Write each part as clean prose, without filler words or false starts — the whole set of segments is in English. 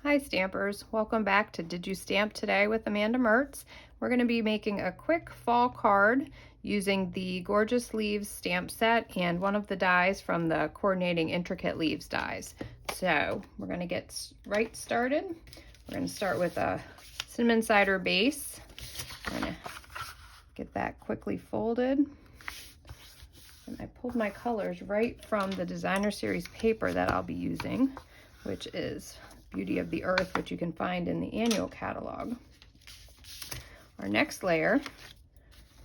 Hi Stampers, welcome back to Did You Stamp Today with Amanda Mertz. We're going to be making a quick fall card using the Gorgeous Leaves stamp set and one of the dies from the Coordinating Intricate Leaves dies. So we're going to get right started. We're going to start with a cinnamon cider base. I'm going to get that quickly folded. And I pulled my colors right from the Designer Series paper that I'll be using, which is Beauty of the Earth, which you can find in the annual catalog. Our next layer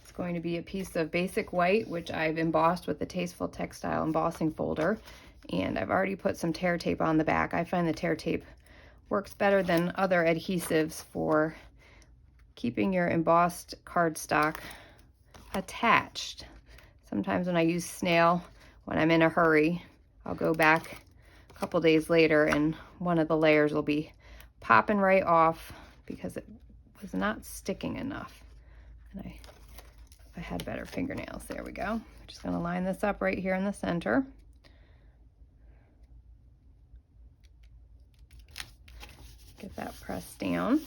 is going to be a piece of basic white, which I've embossed with the Tasteful Textile embossing folder, and I've already put some tear tape on the back. I find the tear tape works better than other adhesives for keeping your embossed cardstock attached. Sometimes when I use snail, when I'm in a hurry, I'll go back a couple days later and one of the layers will be popping right off because it was not sticking enough. And if I had better fingernails, there we go. I'm just going to line this up right here in the center. Get that pressed down.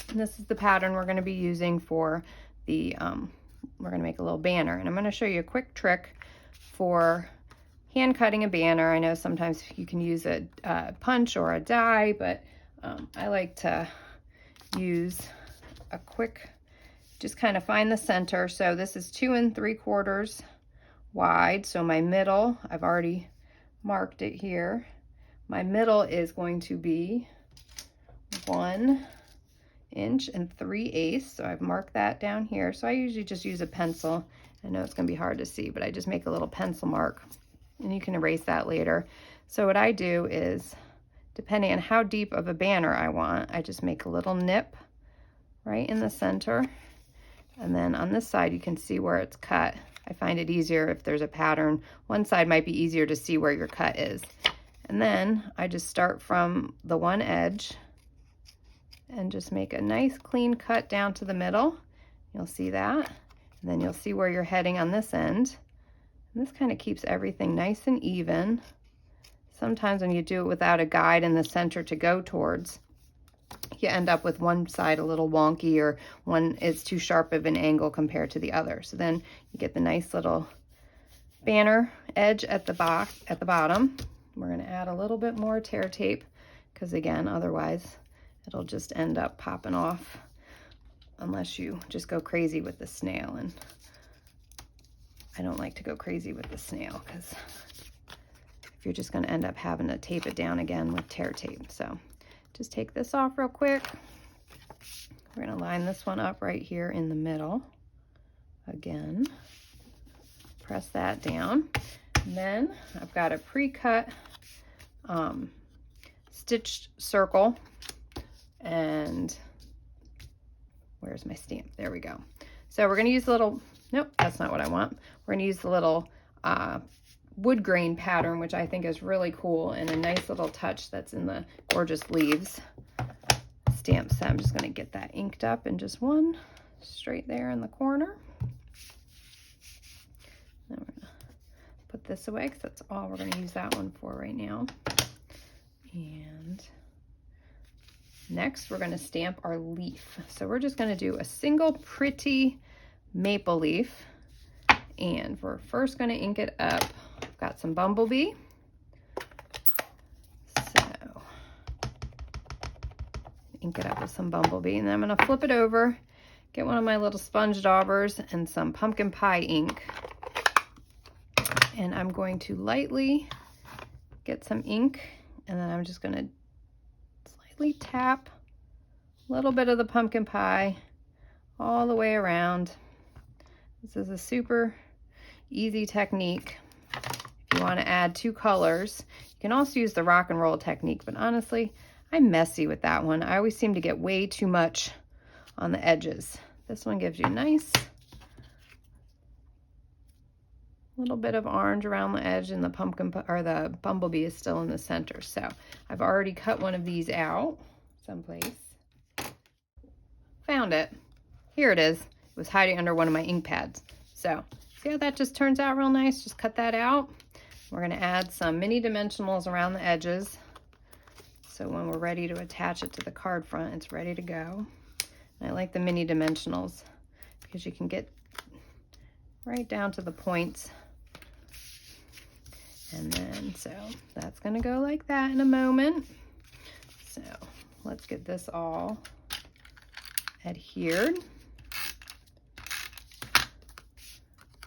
And this is the pattern we're going to be using for the, we're going to make a little banner. And I'm going to show you a quick trick for hand cutting a banner. I know sometimes you can use a punch or a die, but I like to use a quick, just kind of find the center. So this is 2 3/4 wide. So my middle, I've already marked it here. My middle is going to be 1 inch and 3/8. So I've marked that down here. So I usually just use a pencil. I know it's going to be hard to see, but I just make a little pencil mark. And you can erase that later. So what I do is, depending on how deep of a banner I want, I just make a little nip right in the center. And then on this side, you can see where it's cut. I find it easier if there's a pattern. One side might be easier to see where your cut is. And then I just start from the one edge and just make a nice clean cut down to the middle. You'll see that. And then you'll see where you're heading on this end. And this kind of keeps everything nice and even. Sometimes when you do it without a guide in the center to go towards, you end up with one side a little wonky or one is too sharp of an angle compared to the other. So then you get the nice little banner edge at the bottom. We're going to add a little bit more tear tape because again, otherwise it'll just end up popping off unless you just go crazy with the snail. And I don't like to go crazy with the snail because if you're just going to end up having to tape it down again with tear tape. So just take this off real quick. We're going to line this one up right here in the middle. Again, press that down. And then I've got a pre-cut stitched circle. And where's my stamp? There we go. So we're going to use a little, nope, that's not what I want. We're going to use the little wood grain pattern, which I think is really cool and a nice little touch that's in the Gorgeous Leaves stamp set. I'm just going to get that inked up in just one straight there in the corner. Then we're going to put this away because that's all we're going to use that one for right now. And next we're going to stamp our leaf. So we're just going to do a single pretty maple leaf. And we're first going to ink it up. I've got some bumblebee. So ink it up with some bumblebee. And then I'm going to flip it over, get one of my little sponge daubers and some pumpkin pie ink. And I'm going to lightly get some ink. And then I'm just going to slightly tap a little bit of the pumpkin pie all the way around. This is a super easy technique. If you want to add 2 colors, you can also use the rock and roll technique, but honestly, I'm messy with that one. I always seem to get way too much on the edges. This one gives you a nice little bit of orange around the edge, and the pumpkin or the bumblebee is still in the center. So I've already cut one of these out someplace. Found it. Here it is. It was hiding under one of my ink pads. So see how that just turns out real nice? Just cut that out. We're going to add some mini dimensionals around the edges. So when we're ready to attach it to the card front, it's ready to go. And I like the mini dimensionals because you can get right down to the points. And then, so that's gonna go like that in a moment. So let's get this all adhered.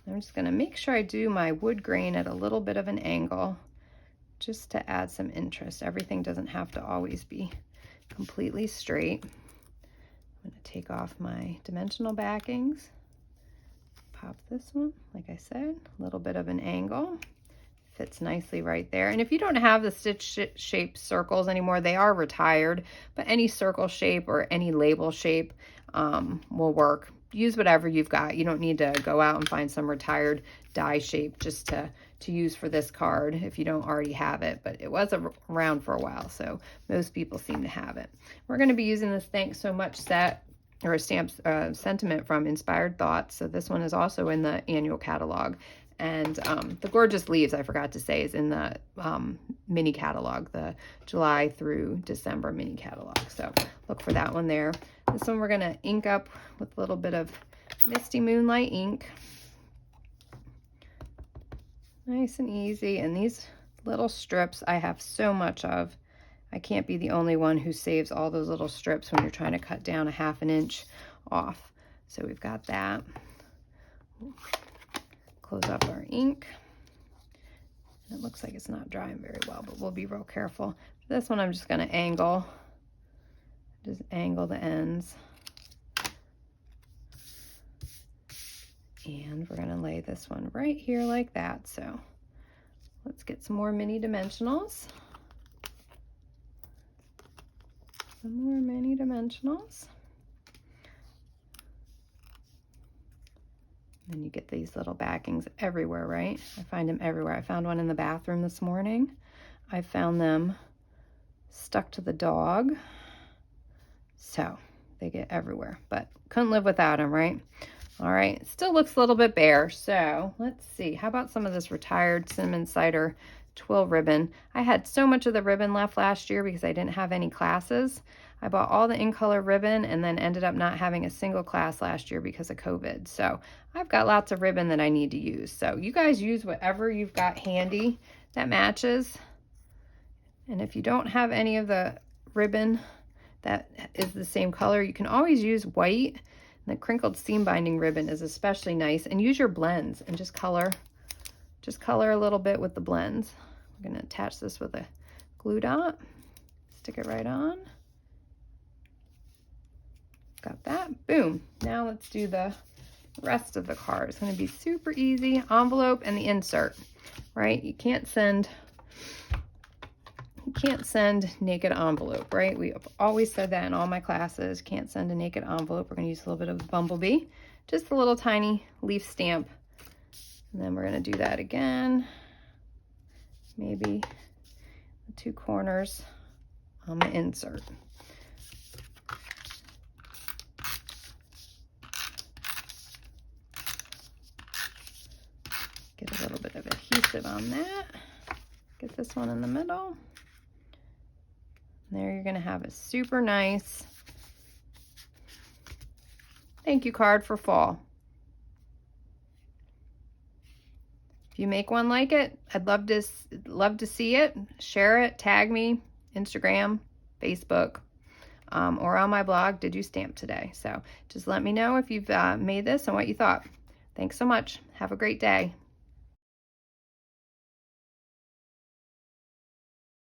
I'm just gonna make sure I do my wood grain at a little bit of an angle just to add some interest. Everything doesn't have to always be completely straight. I'm gonna take off my dimensional backings, pop this one, like I said, a little bit of an angle. Fits nicely right there. And if you don't have the stitch shape circles anymore, they are retired, but any circle shape or any label shape will work. Use whatever you've got. You don't need to go out and find some retired die shape just to use for this card if you don't already have it, but it was around for a while, so most people seem to have it. We're going to be using this Thanks So Much set or a stamp sentiment from Inspired Thoughts. So this one is also in the annual catalog. And the Gorgeous Leaves, I forgot to say, is in the mini catalog, the July through December mini catalog. So look for that one there. This one we're going to ink up with a little bit of Misty Moonlight ink. Nice and easy. And these little strips I have so much of. I can't be the only one who saves all those little strips when you're trying to cut down a ½ inch off. So we've got that. Close up our ink. It looks like it's not drying very well, but we'll be real careful. This one I'm just going to angle. Just angle the ends. And we're going to lay this one right here like that. So let's get some more mini dimensionals. Some more mini dimensionals. And you get these little backings everywhere, right? I find them everywhere. I found one in the bathroom this morning. I found them stuck to the dog. So they get everywhere, but couldn't live without them, right? All right, it still looks a little bit bare. So let's see, how about some of this retired cinnamon cider twill ribbon? I had so much of the ribbon left last year because I didn't have any classes. I bought all the in color ribbon and then ended up not having a single class last year because of COVID. So I've got lots of ribbon that I need to use. So you guys use whatever you've got handy that matches. And if you don't have any of the ribbon that is the same color, you can always use white. And the crinkled seam binding ribbon is especially nice. And use your blends and just color a little bit with the blends. I'm going to attach this with a glue dot. Stick it right on. Got that. Boom. Now let's do the rest of the card. It's going to be super easy. Envelope and the insert, right? You can't send naked envelope, right? We have always said that in all my classes. Can't send a naked envelope. We're going to use a little bit of Bumblebee, just a little tiny leaf stamp. And then we're going to do that again. Maybe the 2 corners on the insert. Get a little bit of adhesive on that. Get this one in the middle. And there you're going to have a super nice thank you card for fall. If you make one like it, I'd love to see it. Share it, tag me, Instagram, Facebook, or on my blog, Did You Stamp Today? So just let me know if you've made this and what you thought. Thanks so much. Have a great day.